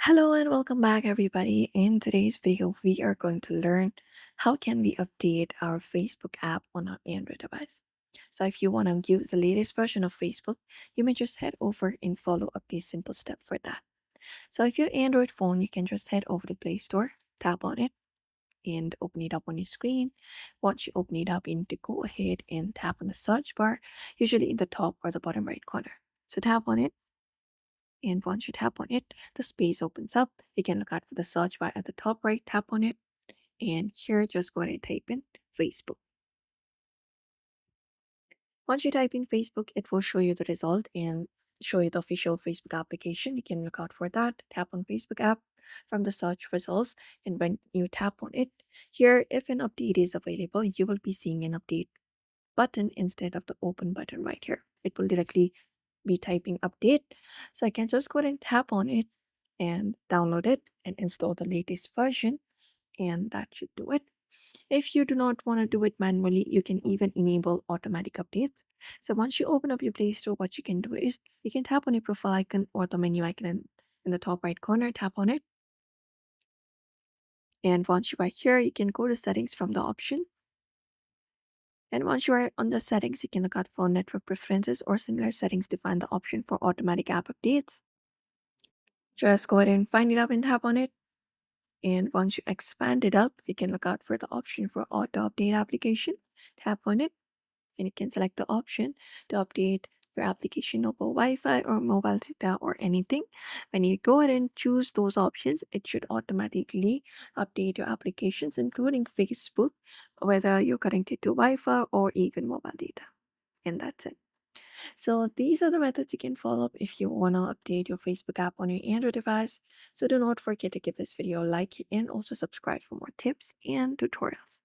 Hello and welcome back everybody. In today's video, we are going to learn how can we update our Facebook app on our Android device. So if you want to use the latest version of Facebook, you may just head over and follow up this simple step for that. So if your Android phone, you can just head over to Play Store, tap on it and open it up on your screen. Once you open it up, you need to go ahead and tap on the search bar, usually in the top or the bottom right corner. So tap on it, and once you tap on it, the space opens up. You can look out for the search bar at the top right, tap on it, and here just go ahead and type in Facebook. Once you type in Facebook, it will show you the result and show you the official Facebook application. You can look out for that. Tap on Facebook app from the search results, and when you tap on it, here if an update is available, you will be seeing an update button instead of the open button right here. It will directly be typing update. So I can just go ahead and tap on it and download it and install the latest version, and that should do it. If you do not want to do it manually, you can even enable automatic updates. So once you open up your Play Store, what you can do is you can tap on your profile icon or the menu icon in the top right corner, tap on it. And once you are here, you can go to settings from the option. And once you are on the settings, you can look out for network preferences or similar settings to find the option for automatic app updates. Just go ahead and find it up and tap on it. And once you expand it up, you can look out for the option for auto update application. Tap on it and you can select the option to update your application over Wi-Fi or mobile data or anything. When you go ahead and choose those options, it should automatically update your applications, including Facebook, whether you're connected to Wi-Fi or even mobile data. And that's it. So these are the methods you can follow up if you want to update your Facebook app on your Android device. So do not forget to give this video a like and also subscribe for more tips and tutorials.